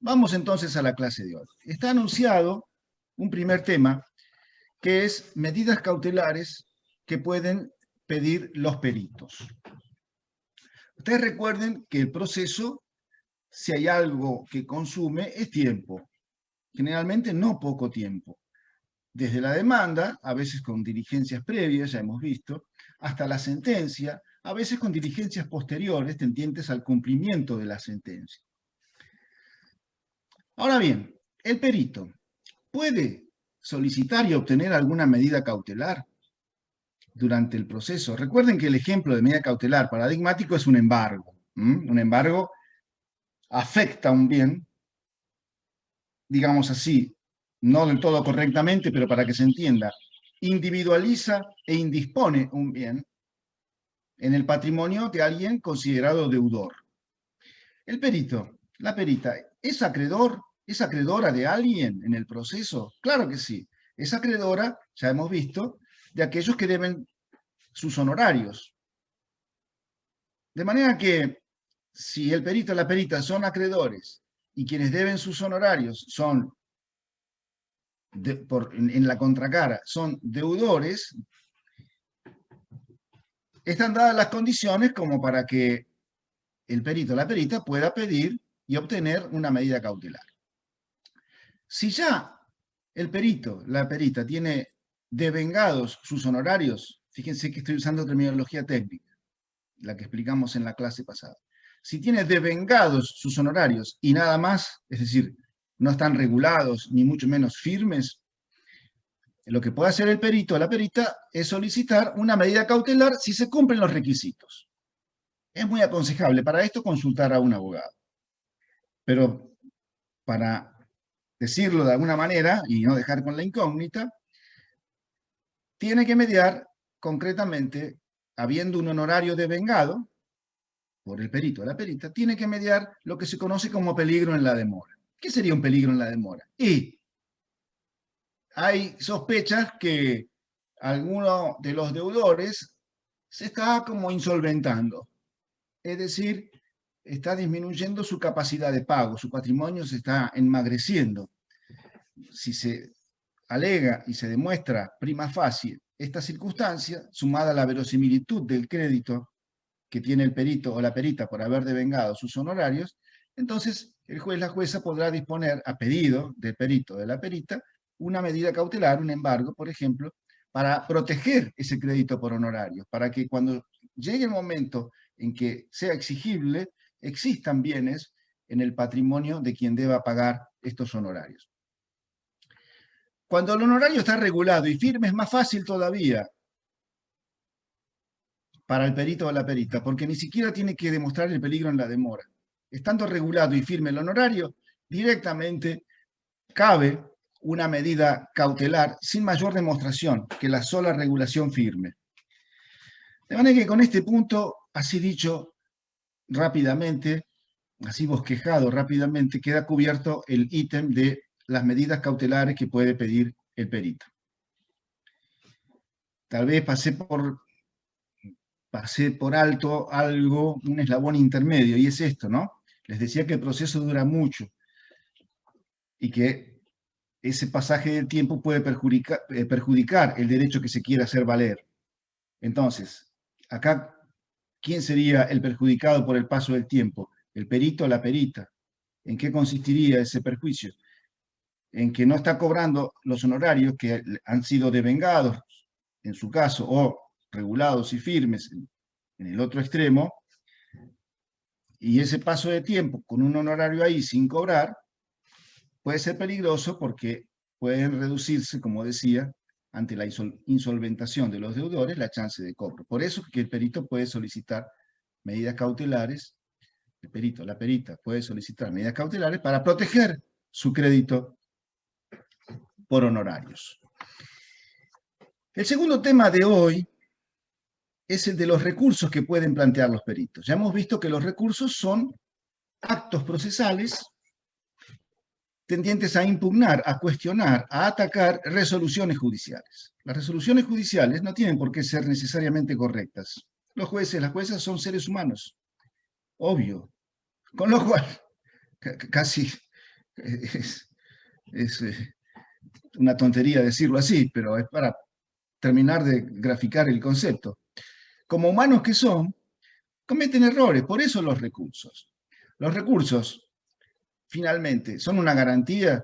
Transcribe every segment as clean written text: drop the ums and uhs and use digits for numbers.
Vamos entonces a la clase de hoy. Está anunciado un primer tema, que es medidas cautelares que pueden pedir los peritos. Ustedes recuerden que el proceso, si hay algo que consume, es tiempo. Generalmente no poco tiempo. Desde la demanda, a veces con diligencias previas, ya hemos visto, hasta la sentencia, a veces con diligencias posteriores tendientes al cumplimiento de la sentencia. Ahora bien, el perito puede solicitar y obtener alguna medida cautelar durante el proceso. Recuerden que el ejemplo de medida cautelar paradigmático es un embargo. Un embargo afecta un bien, digamos así, no del todo correctamente, pero para que se entienda, individualiza e indispone un bien en el patrimonio de alguien considerado deudor. El perito, la perita, ¿es acreedor? ¿Es acreedora de alguien en el proceso? Claro que sí. Es acreedora, ya hemos visto, de aquellos que deben sus honorarios. De manera que si el perito o la perita son acreedores y quienes deben sus honorarios son, en la contracara, son deudores, están dadas las condiciones como para que el perito o la perita pueda pedir y obtener una medida cautelar. Si ya el perito, la perita, tiene devengados sus honorarios, fíjense que estoy usando terminología técnica, la que explicamos en la clase pasada. Si tiene devengados sus honorarios y nada más, es decir, no están regulados ni mucho menos firmes, lo que puede hacer el perito o la perita es solicitar una medida cautelar si se cumplen los requisitos. Es muy aconsejable para esto consultar a un abogado. Pero para decirlo de alguna manera y no dejar con la incógnita, tiene que mediar concretamente, habiendo un honorario devengado por el perito o la perita, tiene que mediar lo que se conoce como peligro en la demora. ¿Qué sería un peligro en la demora? Y hay sospechas que alguno de los deudores se está como insolventando, es decir, está disminuyendo su capacidad de pago, su patrimonio se está enmagreciendo. Si se alega y se demuestra prima facie esta circunstancia, sumada a la verosimilitud del crédito que tiene el perito o la perita por haber devengado sus honorarios, entonces el juez, la jueza podrá disponer a pedido del perito o de la perita una medida cautelar, un embargo, por ejemplo, para proteger ese crédito por honorarios, para que cuando llegue el momento en que sea exigible, existan bienes en el patrimonio de quien deba pagar estos honorarios. Cuando el honorario está regulado y firme es más fácil todavía para el perito o la perita, porque ni siquiera tiene que demostrar el peligro en la demora. Estando regulado y firme el honorario, directamente cabe una medida cautelar sin mayor demostración que la sola regulación firme. De manera que con este punto, así dicho rápidamente, así bosquejado rápidamente, queda cubierto el ítem de las medidas cautelares que puede pedir el perito. Tal vez pasé por alto algo, un eslabón intermedio, y es esto, ¿no? Les decía que el proceso dura mucho y que ese pasaje del tiempo puede perjudicar el derecho que se quiere hacer valer. Entonces, acá, ¿quién sería el perjudicado por el paso del tiempo? ¿El perito o la perita? ¿En qué consistiría ese perjuicio? En que no está cobrando los honorarios que han sido devengados, en su caso, o regulados y firmes en el otro extremo, y ese paso de tiempo con un honorario ahí sin cobrar puede ser peligroso porque pueden reducirse, como decía, ante la insolventación de los deudores, la chance de cobro. Por eso que el perito puede solicitar medidas cautelares, el perito, la perita puede solicitar medidas cautelares para proteger su crédito por honorarios. El segundo tema de hoy es el de los recursos que pueden plantear los peritos. Ya hemos visto que los recursos son actos procesales tendientes a impugnar, a cuestionar, a atacar resoluciones judiciales. Las resoluciones judiciales no tienen por qué ser necesariamente correctas. Los jueces, las juezas son seres humanos, obvio. Con lo cual, casi Es una tontería decirlo así, pero es para terminar de graficar el concepto. Como humanos que son, cometen errores, por eso los recursos. Los recursos, finalmente, ¿son una garantía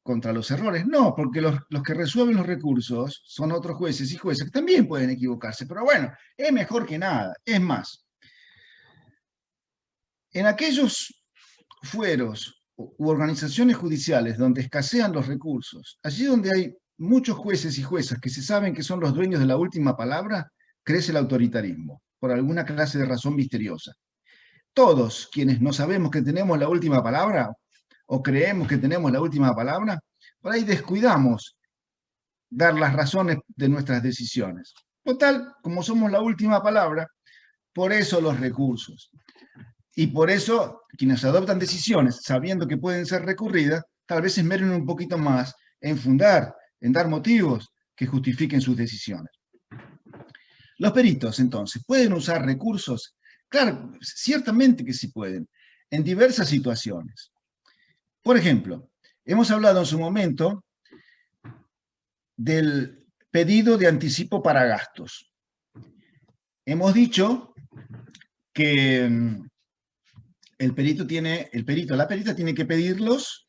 contra los errores? No, porque los que resuelven los recursos son otros jueces y juezas que también pueden equivocarse, pero bueno, es mejor que nada. Es más, en aquellos fueros u organizaciones judiciales donde escasean los recursos, allí donde hay muchos jueces y juezas que se saben que son los dueños de la última palabra, crece el autoritarismo, por alguna clase de razón misteriosa. Todos quienes no sabemos que tenemos la última palabra o creemos que tenemos la última palabra, por ahí descuidamos dar las razones de nuestras decisiones. Total, como somos la última palabra, por eso los recursos. Y por eso quienes adoptan decisiones sabiendo que pueden ser recurridas, tal vez se esmeren un poquito más en fundar, en dar motivos que justifiquen sus decisiones. Los peritos, entonces, ¿pueden usar recursos? Claro, ciertamente que sí pueden, en diversas situaciones. Por ejemplo, hemos hablado en su momento del pedido de anticipo para gastos. Hemos dicho que el perito, la perita tiene que pedirlos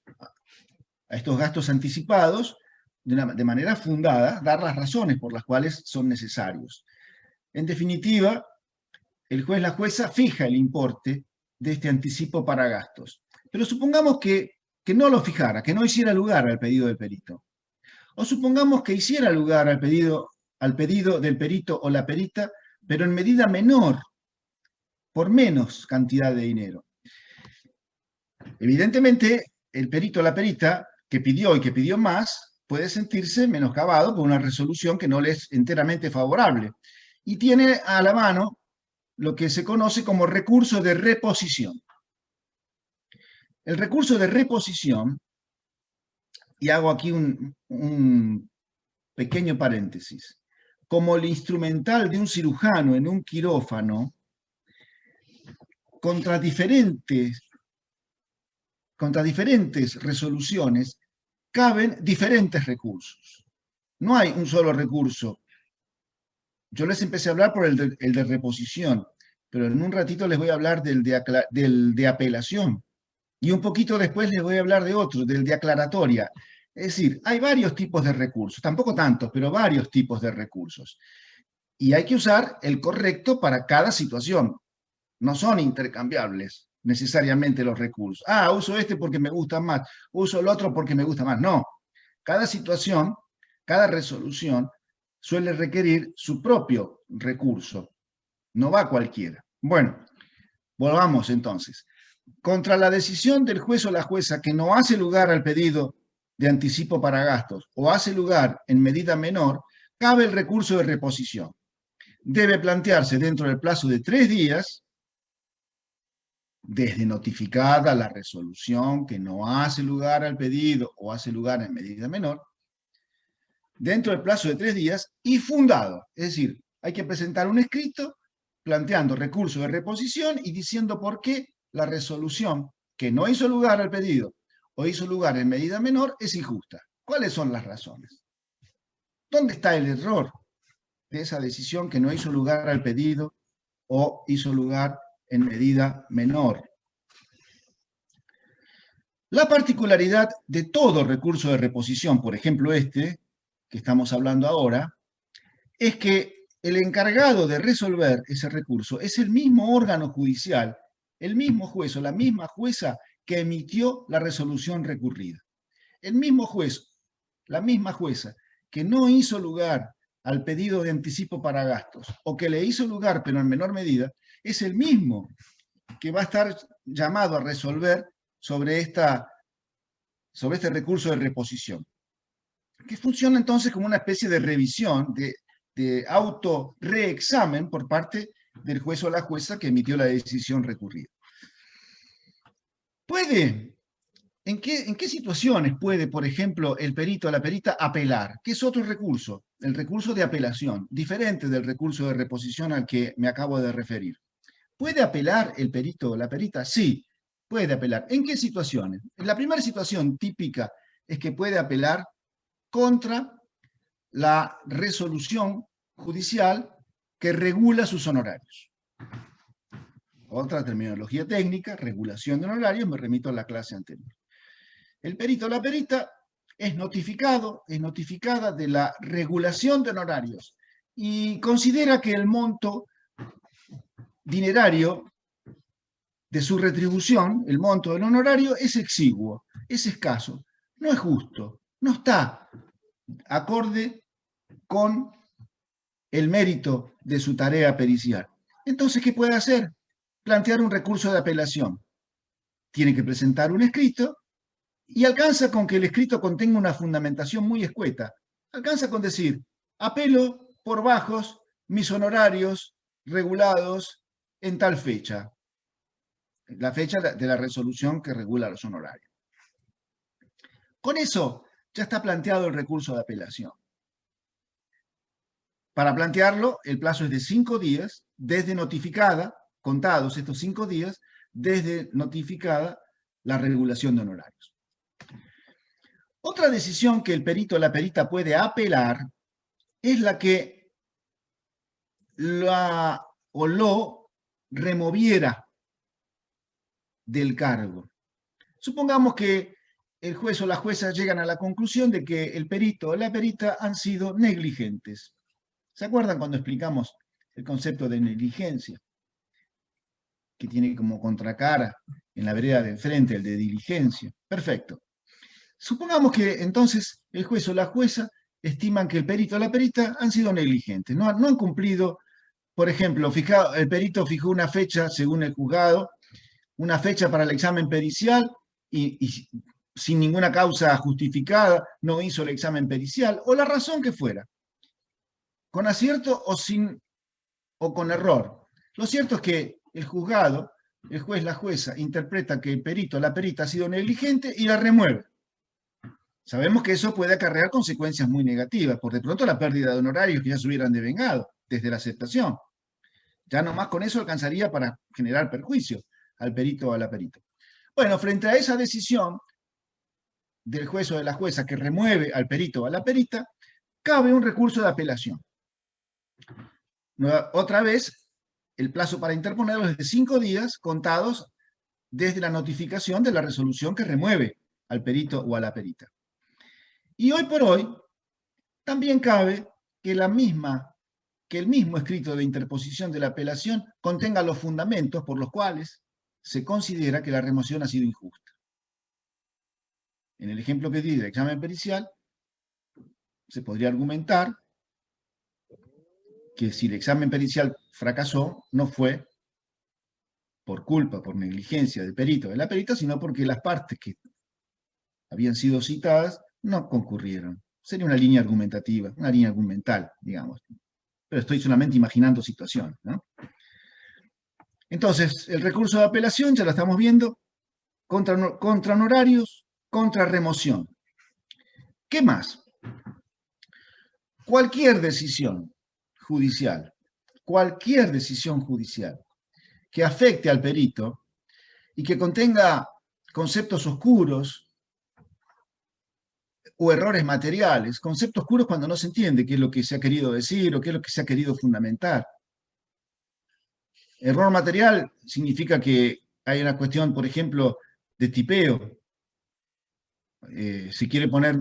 a estos gastos anticipados de manera fundada, dar las razones por las cuales son necesarios. En definitiva, el juez, la jueza, fija el importe de este anticipo para gastos. Pero supongamos que no lo fijara, que no hiciera lugar al pedido del perito. O supongamos que hiciera lugar al pedido del perito o la perita, pero en medida menor, por menos cantidad de dinero. Evidentemente, el perito o la perita que pidió y que pidió más puede sentirse menoscabado por una resolución que no le es enteramente favorable. Y tiene a la mano lo que se conoce como recurso de reposición. El recurso de reposición, y hago aquí un pequeño paréntesis, como el instrumental de un cirujano en un quirófano, contra diferentes resoluciones, caben diferentes recursos. No hay un solo recurso. Yo les empecé a hablar por el de reposición, pero en un ratito les voy a hablar del de apelación. Y un poquito después les voy a hablar de otro, del de aclaratoria. Es decir, hay varios tipos de recursos, tampoco tantos, pero varios tipos de recursos. Y hay que usar el correcto para cada situación. No son intercambiables necesariamente los recursos. Ah, uso este porque me gusta más, uso el otro porque me gusta más. No, cada situación, cada resolución suele requerir su propio recurso. No va cualquiera. Bueno, volvamos entonces. Contra la decisión del juez o la jueza que no hace lugar al pedido de anticipo para gastos o hace lugar en medida menor, cabe el recurso de reposición. Debe plantearse dentro del plazo de 3 días, desde notificada la resolución que no hace lugar al pedido o hace lugar en medida menor, dentro del plazo de 3 días y fundado. Es decir, hay que presentar un escrito planteando recurso de reposición y diciendo por qué la resolución que no hizo lugar al pedido o hizo lugar en medida menor es injusta. ¿Cuáles son las razones? ¿Dónde está el error de esa decisión que no hizo lugar al pedido o hizo lugar en medida menor? La particularidad de todo recurso de reposición, por ejemplo este, que estamos hablando ahora, es que el encargado de resolver ese recurso es el mismo órgano judicial, el mismo juez o la misma jueza que emitió la resolución recurrida. El mismo juez, la misma jueza que no hizo lugar al pedido de anticipo para gastos o que le hizo lugar pero en menor medida, es el mismo que va a estar llamado a resolver sobre este recurso de reposición, que funciona entonces como una especie de revisión, de auto-reexamen por parte del juez o la jueza que emitió la decisión recurrida. ¿En qué situaciones puede, por ejemplo, el perito o la perita apelar? ¿Qué es otro recurso? El recurso de apelación, diferente del recurso de reposición al que me acabo de referir. ¿Puede apelar el perito o la perita? Sí, puede apelar. ¿En qué situaciones? La primera situación típica es que puede apelar contra la resolución judicial que regula sus honorarios. Otra terminología técnica, regulación de honorarios, me remito a la clase anterior. El perito o la perita es notificada de la regulación de honorarios y considera que el monto dinerario de su retribución, el monto del honorario, es exiguo, es escaso, no es justo, no está acorde con el mérito de su tarea pericial. Entonces, ¿qué puede hacer? Plantear un recurso de apelación. Tiene que presentar un escrito y alcanza con que el escrito contenga una fundamentación muy escueta. Alcanza con decir, apelo por bajos mis honorarios regulados en tal fecha. La fecha de la resolución que regula los honorarios. Con eso ya está planteado el recurso de apelación. Para plantearlo, el plazo es de 5 días, desde notificada, contados estos 5 días, desde notificada la regulación de honorarios. Otra decisión que el perito o la perita puede apelar es la que lo removiera del cargo. Supongamos que el juez o la jueza llegan a la conclusión de que el perito o la perita han sido negligentes. ¿Se acuerdan cuando explicamos el concepto de negligencia? Que tiene como contracara en la vereda de enfrente el de diligencia. Perfecto. Supongamos que entonces el juez o la jueza estiman que el perito o la perita han sido negligentes, no han cumplido, por ejemplo, el perito fijó una fecha según el juzgado, una fecha para el examen pericial y sin ninguna causa justificada no hizo el examen pericial, o la razón que fuera, con acierto o con error. Lo cierto es que el juzgado, el juez, la jueza, interpreta que el perito o la perita ha sido negligente y la remueve. Sabemos que eso puede acarrear consecuencias muy negativas, por de pronto la pérdida de honorarios que ya se hubieran devengado desde la aceptación. Ya nomás con eso alcanzaría para generar perjuicio al perito o a la perita. Bueno, frente a esa decisión del juez o de la jueza que remueve al perito o a la perita, cabe un recurso de apelación. Otra vez, el plazo para interponerlo es de 5 días contados desde la notificación de la resolución que remueve al perito o a la perita. Y hoy por hoy, también cabe que el mismo escrito de interposición de la apelación contenga los fundamentos por los cuales se considera que la remoción ha sido injusta. En el ejemplo que di del examen pericial, se podría argumentar que si el examen pericial fracasó, no fue por culpa, por negligencia del perito o de la perita, sino porque las partes que habían sido citadas no concurrieron. Sería una línea argumentativa, una línea argumental, digamos. Pero estoy solamente imaginando situaciones, ¿no? Entonces, el recurso de apelación, ya lo estamos viendo, contra honorarios, contra remoción. ¿Qué más? Cualquier decisión judicial que afecte al perito y que contenga conceptos oscuros o errores materiales, conceptos oscuros cuando no se entiende qué es lo que se ha querido decir o qué es lo que se ha querido fundamentar. Error material significa que hay una cuestión, por ejemplo, de tipeo. Se quiere poner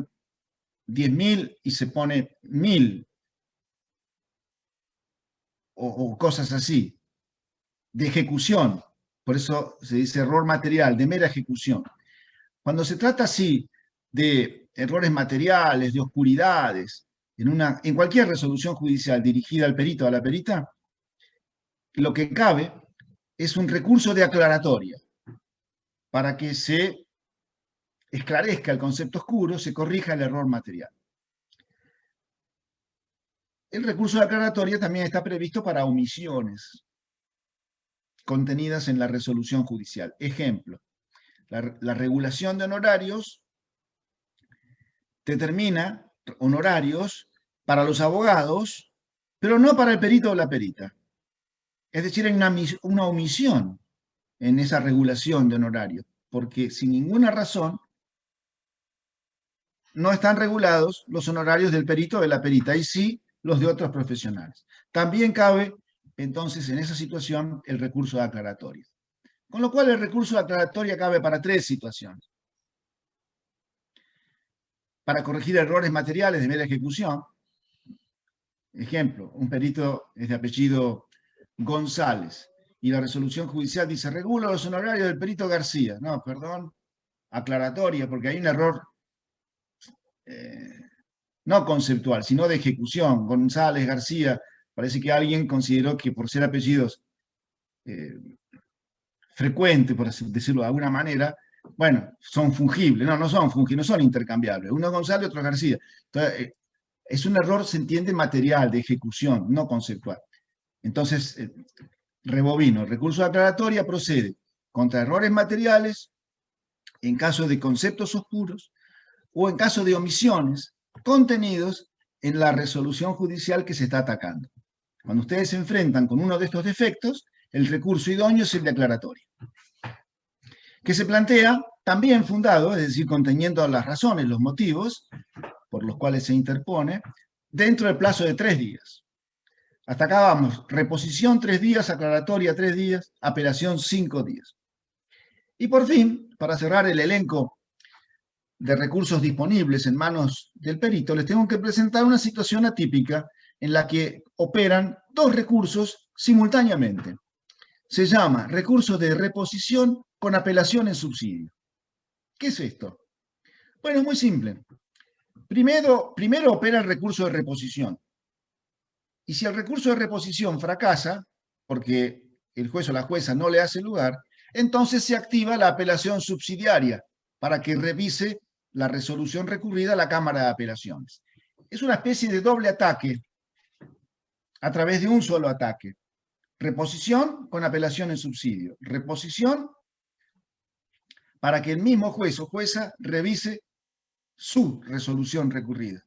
10.000 y se pone 1.000 o cosas así, de ejecución. Por eso se dice error material, de mera ejecución. Cuando se trata así de errores materiales, de oscuridades, en cualquier resolución judicial dirigida al perito o a la perita, lo que cabe es un recurso de aclaratoria para que se esclarezca el concepto oscuro, se corrija el error material. El recurso de aclaratoria también está previsto para omisiones contenidas en la resolución judicial. Ejemplo, la regulación de honorarios determina honorarios para los abogados, pero no para el perito o la perita. Es decir, hay una omisión en esa regulación de honorarios, porque sin ninguna razón no están regulados los honorarios del perito o de la perita, y sí los de otros profesionales. También cabe, entonces, en esa situación, el recurso de aclaratoria. Con lo cual, el recurso de aclaratoria cabe para 3 situaciones. Para corregir errores materiales de mera ejecución. Ejemplo, un perito es de apellido González y la resolución judicial dice, regula los honorarios del perito García. No, perdón, aclaratoria, porque hay un error no conceptual, sino de ejecución. González, García, parece que alguien consideró que por ser apellidos frecuentes, por así decirlo de alguna manera, bueno, son fungibles. No, no son fungibles, no son intercambiables. Uno es González, otro es García. Entonces, es un error, se entiende, material, de ejecución, no conceptual. Entonces, rebobino, el recurso de aclaratoria procede contra errores materiales, en caso de conceptos oscuros, o en caso de omisiones contenidos en la resolución judicial que se está atacando. Cuando ustedes se enfrentan con uno de estos defectos, el recurso idóneo es el de aclaratoria, que se plantea también fundado, es decir, conteniendo las razones, los motivos por los cuales se interpone, dentro del plazo de 3 días. Hasta acá vamos, reposición 3 días, aclaratoria 3 días, apelación 5 días. Y por fin, para cerrar el elenco de recursos disponibles en manos del perito, les tengo que presentar una situación atípica en la que operan 2 recursos simultáneamente. Se llama recurso de reposición con apelación en subsidio. ¿Qué es esto? Bueno, es muy simple. Primero opera el recurso de reposición. Y si el recurso de reposición fracasa, porque el juez o la jueza no le hace lugar, entonces se activa la apelación subsidiaria para que revise la resolución recurrida a la Cámara de Apelaciones. Es una especie de doble ataque a través de un solo ataque. Reposición con apelación en subsidio. Reposición para que el mismo juez o jueza revise su resolución recurrida.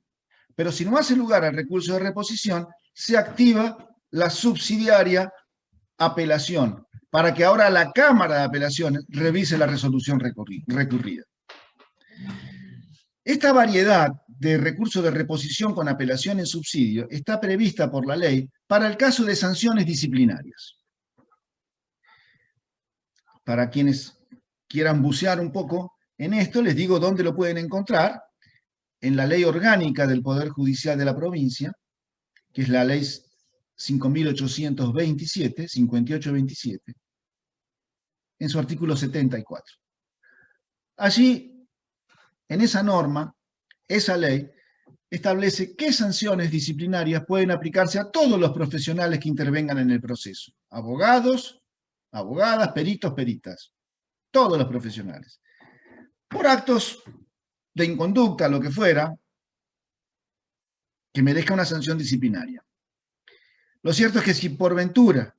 Pero si no hace lugar al recurso de reposición, se activa la subsidiaria apelación, para que ahora la Cámara de Apelaciones revise la resolución recurrida. Esta variedad de recursos de reposición con apelación en subsidio está prevista por la ley para el caso de sanciones disciplinarias. Para quienes quieran bucear un poco en esto, les digo dónde lo pueden encontrar: en la Ley Orgánica del Poder Judicial de la Provincia, que es la Ley 5.827, 5827, en su artículo 74. Allí, en esa norma, esa ley establece qué sanciones disciplinarias pueden aplicarse a todos los profesionales que intervengan en el proceso: abogados, abogadas, peritos, peritas, todos los profesionales, por actos de inconducta, lo que fuera, que merezca una sanción disciplinaria. Lo cierto es que si por ventura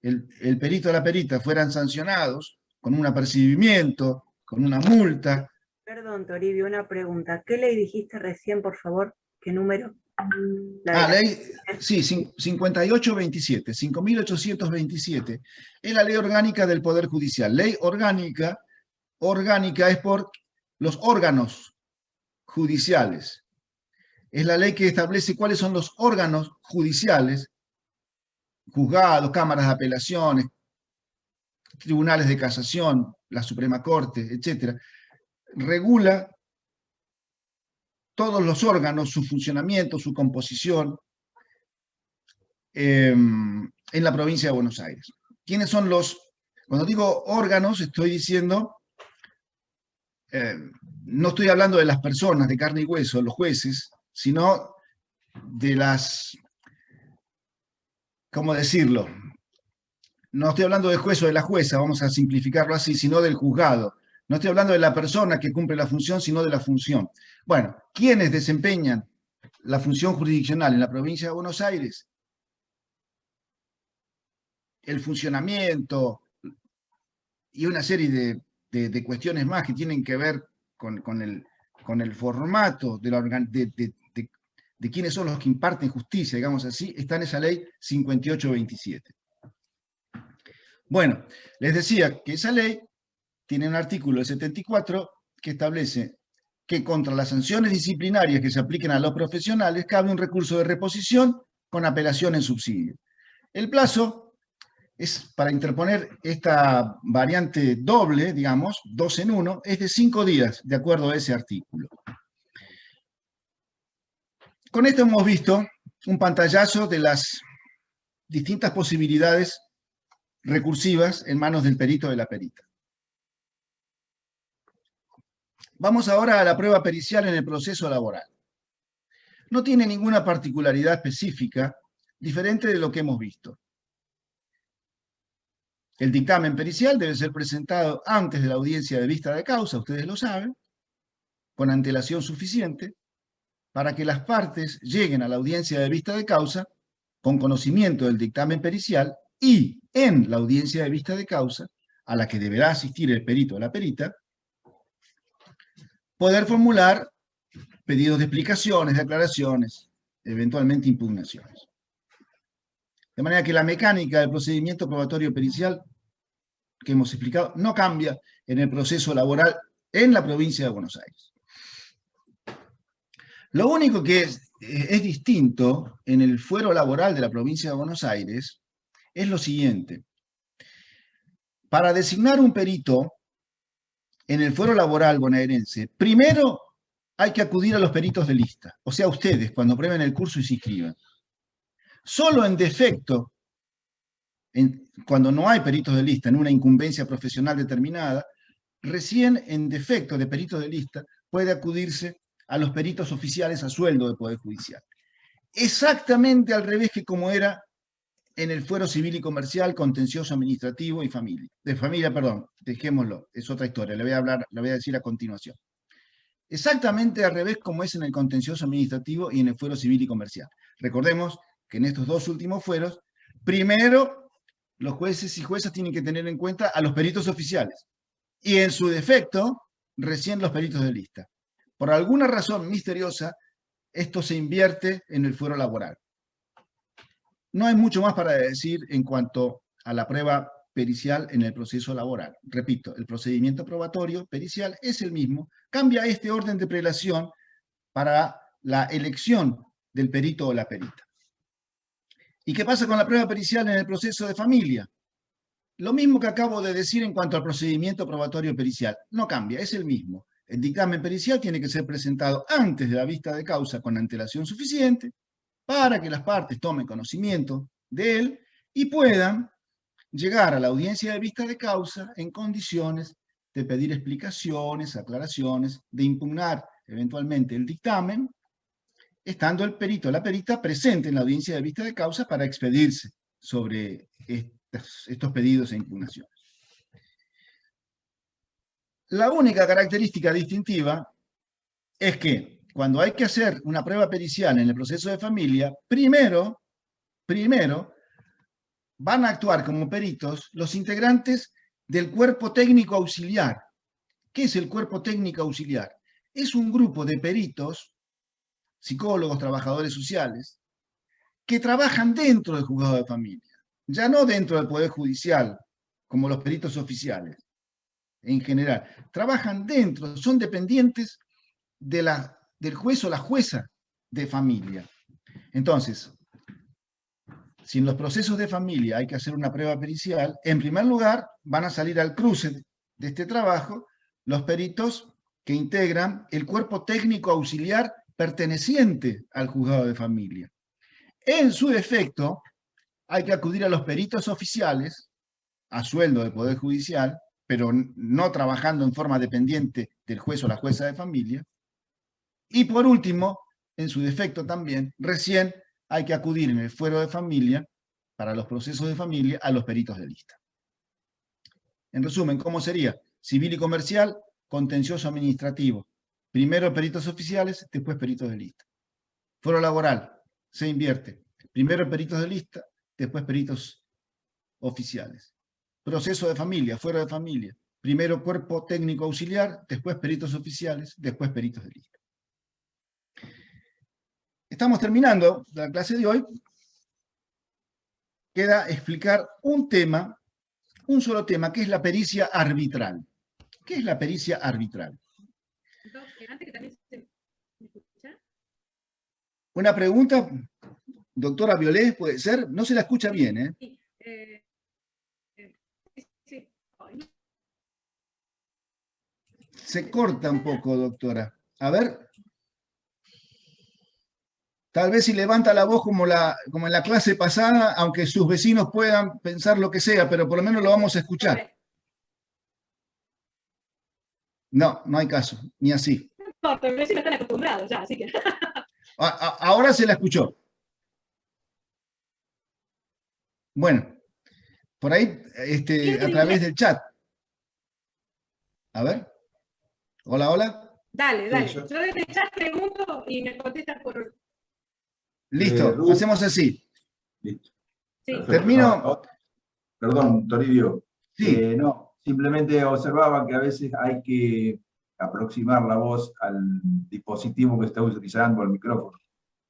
el perito o la perita fueran sancionados con un apercibimiento, con una multa. Perdón, Toribio, una pregunta. ¿Qué ley dijiste recién, por favor? ¿Qué número? Ley, sí, 5827, 5827. Es la ley orgánica del Poder Judicial. Ley orgánica, orgánica es por los órganos judiciales. Es la ley que establece cuáles son los órganos judiciales, juzgados, cámaras de apelaciones, tribunales de casación, la Suprema Corte, etc. Regula todos los órganos, su funcionamiento, su composición, en la provincia de Buenos Aires. ¿Quiénes son los? Cuando digo órganos, estoy diciendo, no estoy hablando de las personas de carne y hueso, los jueces, sino de las, ¿cómo decirlo? No estoy hablando del juez o de la jueza, vamos a simplificarlo así, sino del juzgado. No estoy hablando de la persona que cumple la función, sino de la función. Bueno, ¿quiénes desempeñan la función jurisdiccional en la provincia de Buenos Aires? El funcionamiento y una serie de cuestiones más que tienen que ver con el formato de quiénes son los que imparten justicia, digamos así, está en esa ley 5827. Bueno, les decía que esa ley tiene un artículo, el 74, que establece que contra las sanciones disciplinarias que se apliquen a los profesionales cabe un recurso de reposición con apelación en subsidio. El plazo es para interponer esta variante doble, digamos, 2 en 1, es de 5 días, de acuerdo a ese artículo. Con esto hemos visto un pantallazo de las distintas posibilidades recursivas en manos del perito o de la perita. Vamos ahora a la prueba pericial en el proceso laboral. No tiene ninguna particularidad específica diferente de lo que hemos visto. El dictamen pericial debe ser presentado antes de la audiencia de vista de causa, ustedes lo saben, con antelación suficiente, para que las partes lleguen a la audiencia de vista de causa con conocimiento del dictamen pericial y en la audiencia de vista de causa, a la que deberá asistir el perito o la perita, poder formular pedidos de explicaciones, de aclaraciones, eventualmente impugnaciones. De manera que la mecánica del procedimiento probatorio pericial que hemos explicado no cambia en el proceso laboral en la provincia de Buenos Aires. Lo único que es distinto en el fuero laboral de la provincia de Buenos Aires es lo siguiente. Para designar un perito en el fuero laboral bonaerense, primero hay que acudir a los peritos de lista, o sea, ustedes, cuando prueben el curso y se inscriban. Solo en defecto, cuando no hay peritos de lista en una incumbencia profesional determinada, recién en defecto de peritos de lista puede acudirse a los peritos oficiales a sueldo del Poder Judicial. Exactamente al revés que como era en el fuero civil y comercial, contencioso administrativo y familia. De familia, perdón, dejémoslo, es otra historia, le voy a decir a continuación. Exactamente al revés como es en el contencioso administrativo y en el fuero civil y comercial. Recordemos que en estos dos últimos fueros, primero los jueces y juezas tienen que tener en cuenta a los peritos oficiales y en su defecto, recién los peritos de lista. Por alguna razón misteriosa, esto se invierte en el fuero laboral. No hay mucho más para decir en cuanto a la prueba pericial en el proceso laboral. Repito, el procedimiento probatorio pericial es el mismo, cambia este orden de prelación para la elección del perito o la perita. ¿Y qué pasa con la prueba pericial en el proceso de familia? Lo mismo que acabo de decir en cuanto al procedimiento probatorio pericial. No cambia, es el mismo. El dictamen pericial tiene que ser presentado antes de la vista de causa con antelación suficiente para que las partes tomen conocimiento de él y puedan llegar a la audiencia de vista de causa en condiciones de pedir explicaciones, aclaraciones, de impugnar eventualmente el dictamen, estando el perito o la perita presente en la audiencia de vista de causa para expedirse sobre estos pedidos e impugnaciones. La única característica distintiva es que cuando hay que hacer una prueba pericial en el proceso de familia, primero van a actuar como peritos los integrantes del cuerpo técnico auxiliar. ¿Qué es el cuerpo técnico auxiliar? Es un grupo de peritos, psicólogos, trabajadores sociales, que trabajan dentro del juzgado de familia, ya no dentro del Poder Judicial, como los peritos oficiales, en general. Trabajan dentro, son dependientes del juez o la jueza de familia. Entonces, si en los procesos de familia hay que hacer una prueba pericial, en primer lugar van a salir al cruce de este trabajo los peritos que integran el cuerpo técnico auxiliar perteneciente al juzgado de familia. En su defecto, hay que acudir a los peritos oficiales, a sueldo del Poder Judicial, pero no trabajando en forma dependiente del juez o la jueza de familia. Y por último, en su defecto también, recién hay que acudir en el fuero de familia, para los procesos de familia, a los peritos de lista. En resumen, ¿cómo sería? Civil y comercial, contencioso administrativo. Primero peritos oficiales, después peritos de lista. Fuero laboral, se invierte. Primero peritos de lista, después peritos oficiales. Proceso de familia, fuero de familia. Primero cuerpo técnico auxiliar, después peritos oficiales, después peritos de lista. Estamos terminando la clase de hoy. Queda explicar un tema un solo tema, que es la pericia arbitral. ¿Qué es la pericia arbitral? Antes que también ¿me escucha? Una pregunta, doctora Violet, ¿puede ser? No se la escucha bien, ¿eh? Sí, sí. Ay, no. Se corta un poco, doctora. A ver. Tal vez si levanta la voz como en la clase pasada, aunque sus vecinos puedan pensar lo que sea, pero por lo menos lo vamos a escuchar. No, no hay caso, ni así. No, pero sí no están acostumbrados ya, así que. Ahora se la escuchó. Bueno, por ahí, a través del chat. A ver. Hola, hola. Dale, dale. Sí, Yo desde el chat pregunto y me contestas por. Listo, Ruth. hacemos así. Listo. Sí. Perfecto. Termino. No, perdón, Toribio. Sí. No, simplemente observaba que a veces hay que aproximar la voz al dispositivo que está utilizando, al micrófono.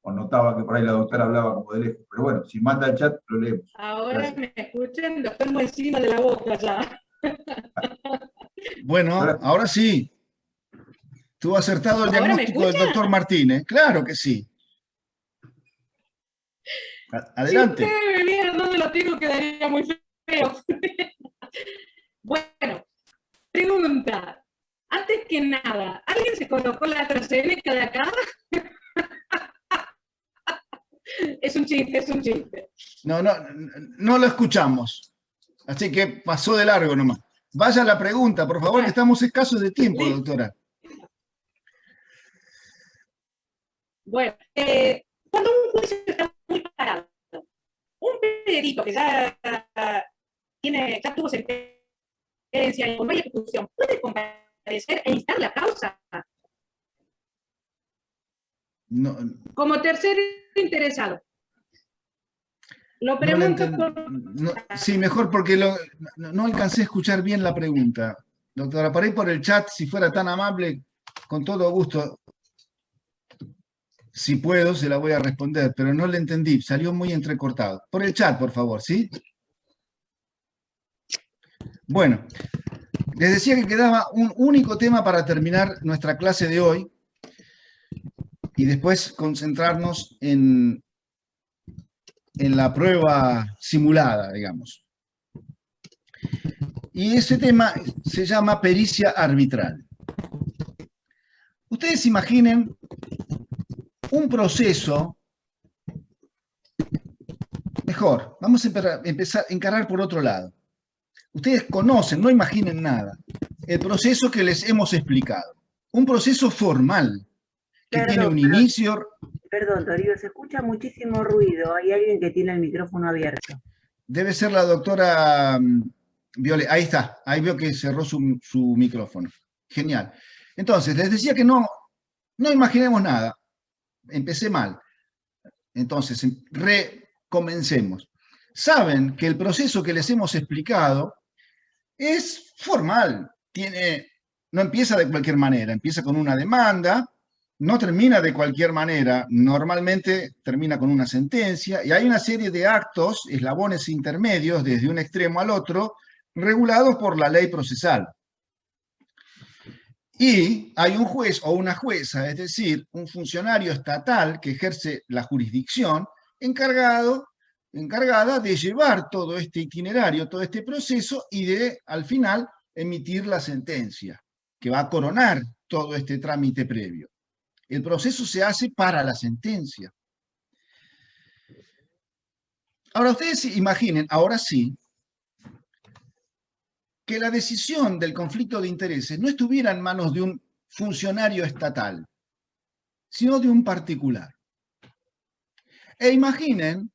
O notaba que por ahí la doctora hablaba como de lejos. Pero bueno, si manda el chat, lo leemos. Ahora Gracias. me escuchan, lo tengo encima de la boca ya. Bueno, ahora sí. Tuvo acertado el ¿Ahora me diagnóstico del escucha? doctor Martínez. Claro que sí. Adelante. Si ustedes me vieran dónde lo tengo, quedaría muy feo. Bueno, pregunta. Antes que nada, ¿alguien se colocó la AstraZeneca de acá? Es un chiste, es un chiste. No lo escuchamos. Así que pasó de largo nomás. Vaya a la pregunta, por favor, que estamos escasos de tiempo, Listo. doctora. Bueno, cuando un juicio está muy parado, un perito que ya tuvo sentencia y no hay ejecución, ¿puede comparecer e instar la causa? No, Como tercer interesado. Lo no pregunto sí, mejor porque no alcancé a escuchar bien la pregunta. Doctora, por ahí por el chat, si fuera tan amable, con todo gusto, si puedo, se la voy a responder, pero no le entendí, salió muy entrecortado. Por el chat, por favor, ¿sí? Bueno, les decía que quedaba un único tema para terminar nuestra clase de hoy y después concentrarnos en la prueba simulada, digamos. Y ese tema se llama pericia arbitral. Ustedes imaginen un proceso, mejor, vamos a empezar a encarar por otro lado. Ustedes conocen, no imaginen nada, el proceso que les hemos explicado. Un proceso formal, que tiene un inicio. Perdón, Toribio, se escucha muchísimo ruido. Hay alguien que tiene el micrófono abierto. Debe ser la doctora Violet. Ahí está, ahí veo que cerró su micrófono. Genial. Entonces, les decía que no imaginemos nada. Empecé mal. Entonces, recomencemos. Saben que el proceso que les hemos explicado es formal. No empieza de cualquier manera. Empieza con una demanda, no termina de cualquier manera. Normalmente termina con una sentencia y hay una serie de actos, eslabones intermedios, desde un extremo al otro, regulados por la ley procesal. Y hay un juez o una jueza, es decir, un funcionario estatal que ejerce la jurisdicción, encargada de llevar todo este itinerario, todo este proceso y de, al final, emitir la sentencia, que va a coronar todo este trámite previo. El proceso se hace para la sentencia. Ahora ustedes imaginen, ahora sí, que la decisión del conflicto de intereses no estuviera en manos de un funcionario estatal, sino de un particular. E imaginen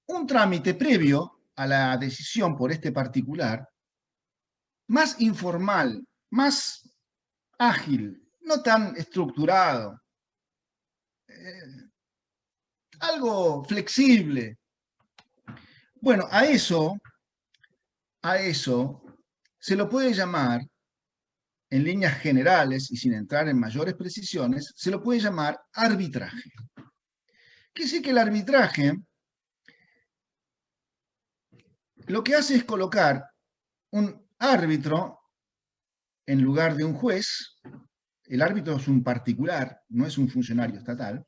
un trámite previo a la decisión por este particular, más informal, más ágil, no tan estructurado, algo flexible. Bueno, a eso se lo puede llamar, en líneas generales y sin entrar en mayores precisiones, se lo puede llamar arbitraje. Quiere decir que el arbitraje lo que hace es colocar un árbitro en lugar de un juez. El árbitro es un particular, no es un funcionario estatal,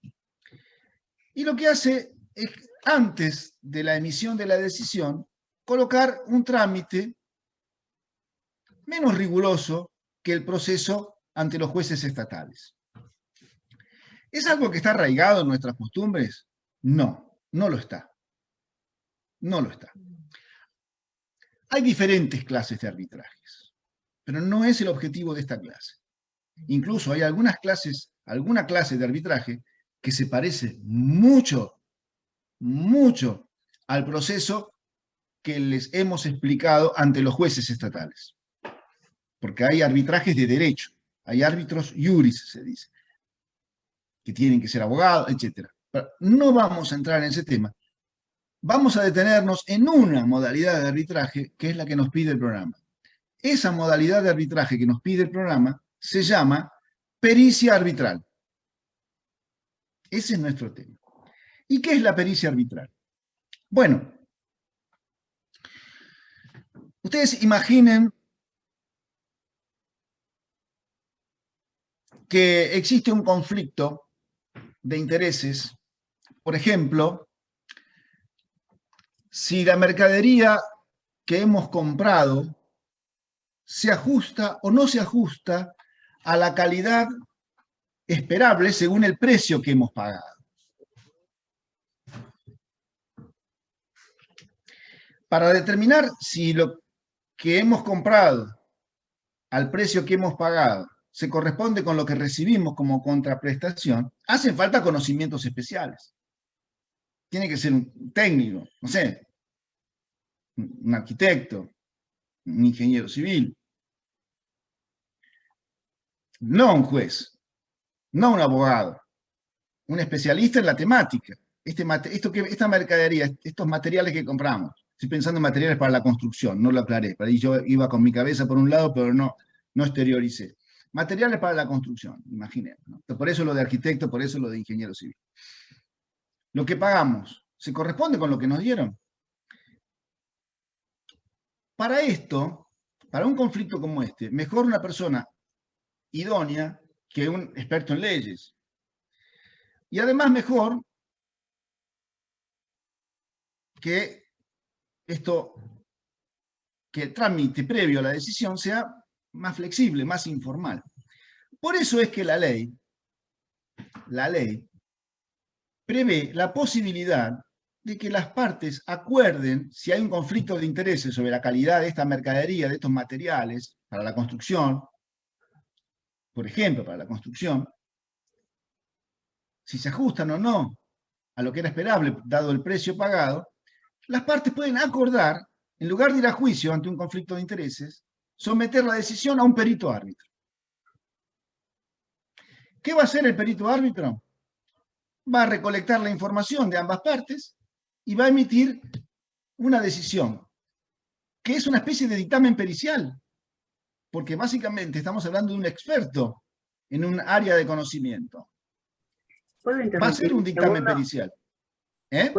y lo que hace es, antes de la emisión de la decisión, colocar un trámite menos riguroso que el proceso ante los jueces estatales. ¿Es algo que está arraigado en nuestras costumbres? No, no lo está. No lo está. Hay diferentes clases de arbitrajes, pero no es el objetivo de esta clase. Incluso hay alguna clase de arbitraje que se parece mucho, mucho al proceso que les hemos explicado ante los jueces estatales. Porque hay arbitrajes de derecho, hay árbitros iuris, se dice, que tienen que ser abogados, etc. Pero no vamos a entrar en ese tema. Vamos a detenernos en una modalidad de arbitraje que es la que nos pide el programa. Esa modalidad de arbitraje que nos pide el programa se llama pericia arbitral. Ese es nuestro tema. ¿Y qué es la pericia arbitral? Bueno, ustedes imaginen que existe un conflicto de intereses. Por ejemplo, si la mercadería que hemos comprado se ajusta o no se ajusta a la calidad esperable según el precio que hemos pagado. Para determinar si lo que hemos comprado al precio que hemos pagado se corresponde con lo que recibimos como contraprestación, hacen falta conocimientos especiales. Tiene que ser un técnico, no sé, un arquitecto, un ingeniero civil. No un juez, no un abogado, un especialista en la temática. Esta mercadería, estos materiales que compramos, estoy pensando en materiales para la construcción, no lo aclaré, para ahí yo iba con mi cabeza por un lado, pero no exterioricé. Materiales para la construcción, imaginemos, ¿no? Por eso lo de arquitecto, por eso lo de ingeniero civil. Lo que pagamos, ¿se corresponde con lo que nos dieron? Para esto, para un conflicto como este, mejor una persona idónea que un experto en leyes. Y además mejor que el trámite previo a la decisión sea más flexible, más informal. Por eso es que la ley prevé la posibilidad de que las partes acuerden, si hay un conflicto de intereses sobre la calidad de esta mercadería, de estos materiales, para la construcción, por ejemplo, para la construcción, si se ajustan o no a lo que era esperable, dado el precio pagado, las partes pueden acordar, en lugar de ir a juicio ante un conflicto de intereses, someter la decisión a un perito árbitro. ¿Qué va a hacer el perito árbitro? Va a recolectar la información de ambas partes y va a emitir una decisión, que es una especie de dictamen pericial, porque básicamente estamos hablando de un experto en un área de conocimiento. Va a ser un dictamen pericial. ¿Eh?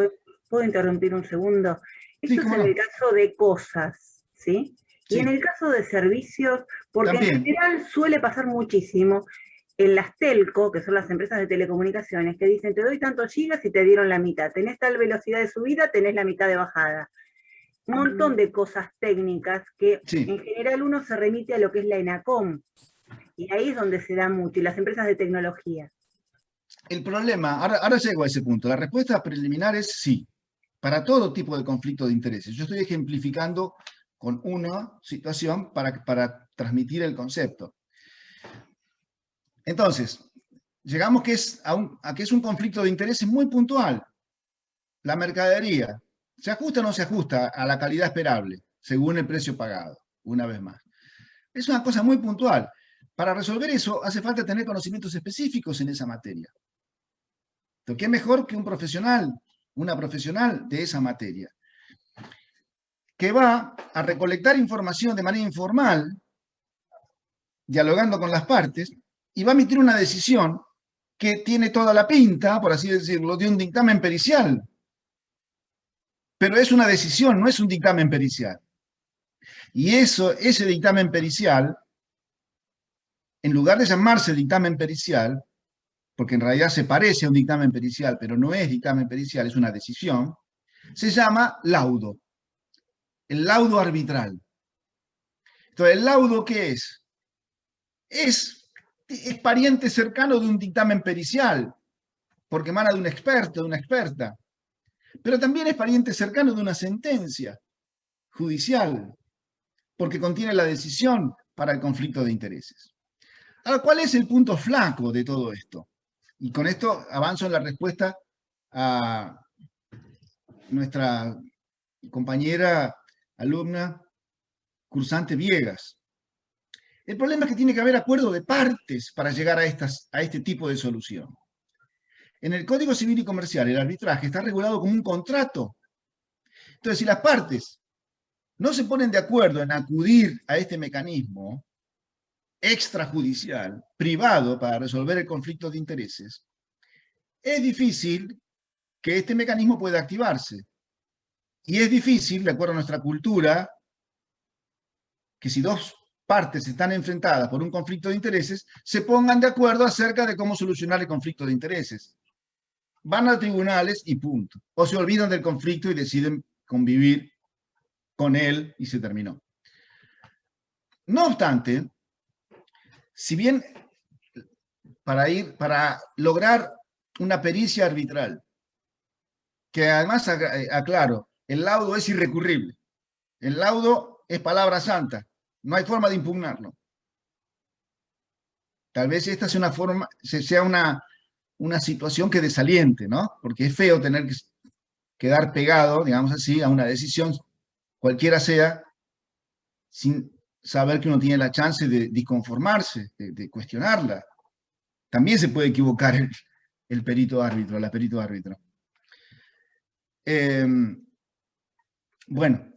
¿Puedo interrumpir un segundo? Esto Sí, es cómo en no. el caso de cosas, ¿sí? Y Sí. en el caso de servicios, porque También. en general suele pasar muchísimo en las telco, que son las empresas de telecomunicaciones, que dicen, te doy tantos gigas y te dieron la mitad. Tenés tal velocidad de subida, tenés la mitad de bajada. Un montón de cosas técnicas que Sí. en general uno se remite a lo que es la ENACOM. Y ahí es donde se da mucho, y las empresas de tecnología. El problema, ahora llego a ese punto, la respuesta preliminar es sí, para todo tipo de conflicto de intereses. Yo estoy ejemplificando con una situación para transmitir el concepto. Entonces, llegamos a que es un conflicto de intereses muy puntual. La mercadería, ¿se ajusta o no se ajusta a la calidad esperable, según el precio pagado? Una vez más. Es una cosa muy puntual. Para resolver eso, hace falta tener conocimientos específicos en esa materia. ¿Qué mejor que un profesional, una profesional de esa materia, que va a recolectar información de manera informal, dialogando con las partes, y va a emitir una decisión que tiene toda la pinta, por así decirlo, de un dictamen pericial? Pero es una decisión, no es un dictamen pericial. Y ese dictamen pericial, en lugar de llamarse dictamen pericial, porque en realidad se parece a un dictamen pericial, pero no es dictamen pericial, es una decisión, se llama laudo. El laudo arbitral. Entonces, ¿el laudo qué es? Es pariente cercano de un dictamen pericial, porque emana de un experto, de una experta. Pero también es pariente cercano de una sentencia judicial, porque contiene la decisión para el conflicto de intereses. Ahora, ¿cuál es el punto flaco de todo esto? Y con esto avanzo en la respuesta a nuestra compañera, alumna, cursante Viegas. El problema es que tiene que haber acuerdo de partes para llegar a este tipo de solución. En el Código Civil y Comercial, el arbitraje está regulado como un contrato. Entonces, si las partes no se ponen de acuerdo en acudir a este mecanismo extrajudicial, privado, para resolver el conflicto de intereses, es difícil que este mecanismo pueda activarse. Y es difícil, de acuerdo a nuestra cultura, que si dos partes están enfrentadas por un conflicto de intereses, se pongan de acuerdo acerca de cómo solucionar el conflicto de intereses. Van a tribunales y punto. O se olvidan del conflicto y deciden convivir con él y se terminó. No obstante, si bien para lograr una pericia arbitral, que además, aclaro, el laudo es irrecurrible. El laudo es palabra santa. No hay forma de impugnarlo. Tal vez esta sea una situación que desaliente, ¿no? Porque es feo tener que quedar pegado, digamos así, a una decisión, cualquiera sea, sin saber que uno tiene la chance de disconformarse, de cuestionarla. También se puede equivocar el perito árbitro, la perito árbitro. Bueno,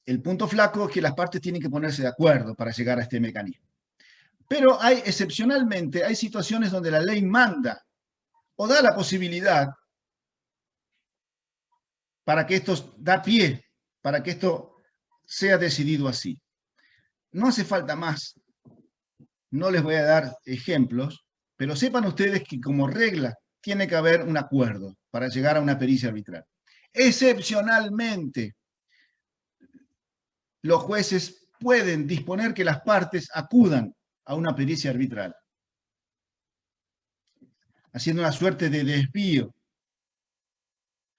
el punto flaco es que las partes tienen que ponerse de acuerdo para llegar a este mecanismo. Pero excepcionalmente, hay situaciones donde la ley manda o da la posibilidad para que esto da pie, para que esto sea decidido así. No hace falta más. No les voy a dar ejemplos, pero sepan ustedes que como regla tiene que haber un acuerdo para llegar a una pericia arbitral. Excepcionalmente, los jueces pueden disponer que las partes acudan a una pericia arbitral, haciendo una suerte de desvío.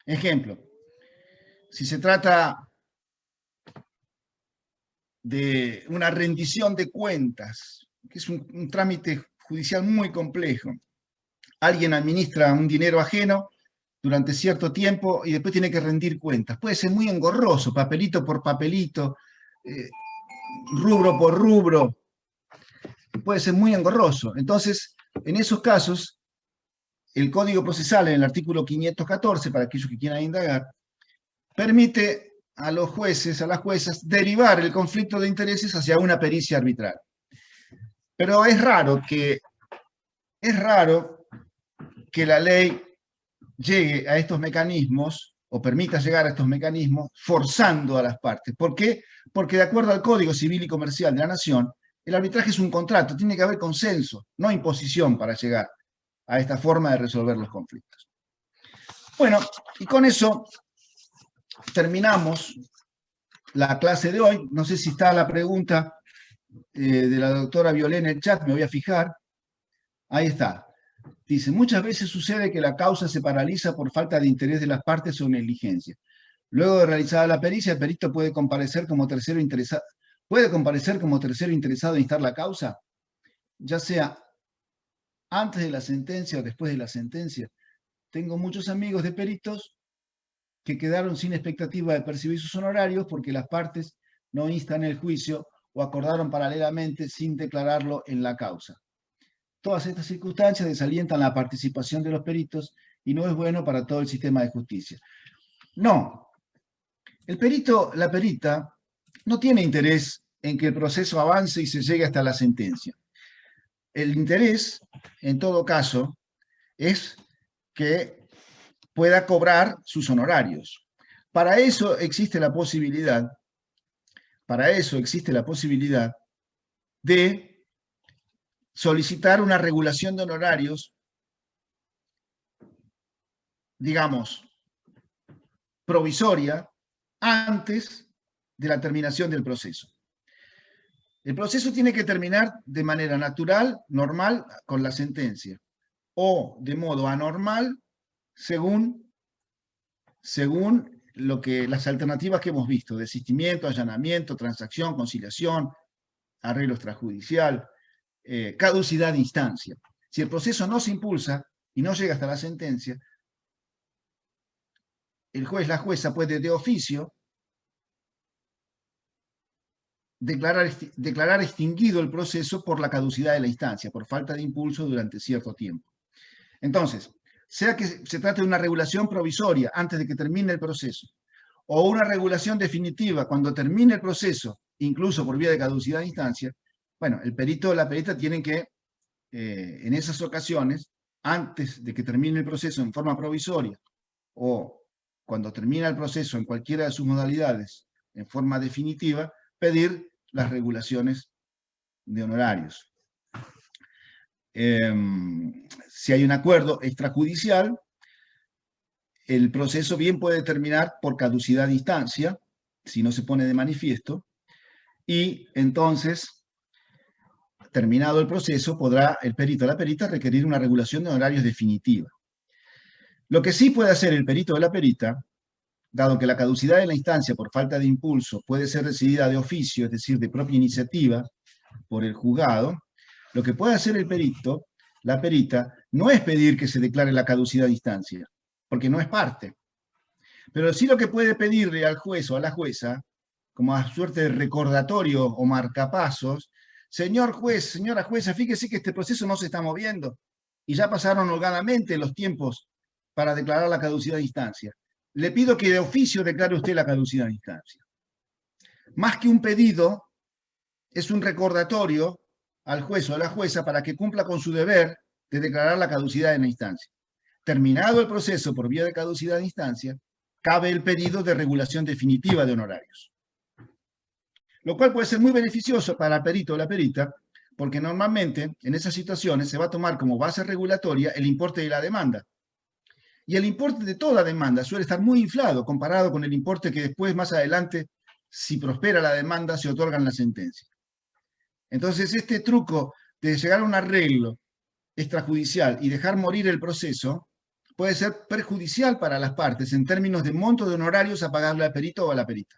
Ejemplo, si se trata de una rendición de cuentas, que es un trámite judicial muy complejo, alguien administra un dinero ajeno durante cierto tiempo y después tiene que rendir cuentas. Puede ser muy engorroso, papelito por papelito, rubro por rubro. Puede ser muy engorroso. Entonces, en esos casos, el Código Procesal, en el artículo 514, para aquellos que quieran indagar, permite a los jueces, a las juezas, derivar el conflicto de intereses hacia una pericia arbitral. Pero es raro que la ley llegue a estos mecanismos, o permita llegar a estos mecanismos, forzando a las partes. ¿Por qué? Porque de acuerdo al Código Civil y Comercial de la Nación, el arbitraje es un contrato, tiene que haber consenso, no imposición para llegar a esta forma de resolver los conflictos. Bueno, y con eso terminamos la clase de hoy. No sé si está la pregunta de la doctora Violé en el chat, me voy a fijar. Ahí está. Dice, muchas veces sucede que la causa se paraliza por falta de interés de las partes o negligencia. Luego de realizada la pericia, el perito puede comparecer como tercero interesado. ¿Puede comparecer como tercero interesado en instar la causa? Ya sea antes de la sentencia o después de la sentencia. Tengo muchos amigos de peritos que quedaron sin expectativa de percibir sus honorarios porque las partes no instan el juicio o acordaron paralelamente sin declararlo en la causa. Todas estas circunstancias desalientan la participación de los peritos y no es bueno para todo el sistema de justicia. No, el perito, la perita, no tiene interés en que el proceso avance y se llegue hasta la sentencia. El interés, en todo caso, es que pueda cobrar sus honorarios. Para eso existe la posibilidad para eso existe la posibilidad de solicitar una regulación de honorarios, digamos, provisoria, antes de la terminación del proceso. El proceso tiene que terminar de manera natural, normal, con la sentencia, o de modo anormal, según las alternativas que hemos visto: desistimiento, allanamiento, transacción, conciliación, arreglo extrajudicial, caducidad de instancia. Si el proceso no se impulsa y no llega hasta la sentencia, el juez, la jueza puede de oficio declarar extinguido el proceso por la caducidad de la instancia, por falta de impulso durante cierto tiempo. Entonces, sea que se trate de una regulación provisoria antes de que termine el proceso, o una regulación definitiva cuando termine el proceso, incluso por vía de caducidad de instancia, bueno, el perito o la perita tienen que, en esas ocasiones, antes de que termine el proceso en forma provisoria, o cuando termina el proceso en cualquiera de sus modalidades en forma definitiva, pedir las regulaciones de honorarios. Si hay un acuerdo extrajudicial, el proceso bien puede terminar por caducidad de instancia, si no se pone de manifiesto, y entonces, terminado el proceso, podrá el perito o la perita requerir una regulación de honorarios definitiva. Lo que sí puede hacer el perito o la perita, dado que la caducidad de la instancia por falta de impulso puede ser decidida de oficio, es decir, de propia iniciativa, por el juzgado, lo que puede hacer el perito, la perita, no es pedir que se declare la caducidad de instancia, porque no es parte. Pero sí lo que puede pedirle al juez o a la jueza, como a suerte de recordatorio o marcapasos: señor juez, señora jueza, fíjese que este proceso no se está moviendo y ya pasaron holgadamente los tiempos para declarar la caducidad de instancia. Le pido que de oficio declare usted la caducidad de instancia. Más que un pedido, es un recordatorio al juez o a la jueza para que cumpla con su deber de declarar la caducidad de la instancia. Terminado el proceso por vía de caducidad de instancia, cabe el pedido de regulación definitiva de honorarios. Lo cual puede ser muy beneficioso para el perito o la perita, porque normalmente en esas situaciones se va a tomar como base regulatoria el importe de la demanda. Y el importe de toda demanda suele estar muy inflado comparado con el importe que después, más adelante, si prospera la demanda, se otorga en la sentencia. Entonces, este truco de llegar a un arreglo extrajudicial y dejar morir el proceso puede ser perjudicial para las partes en términos de monto de honorarios a pagarle al perito o a la perita.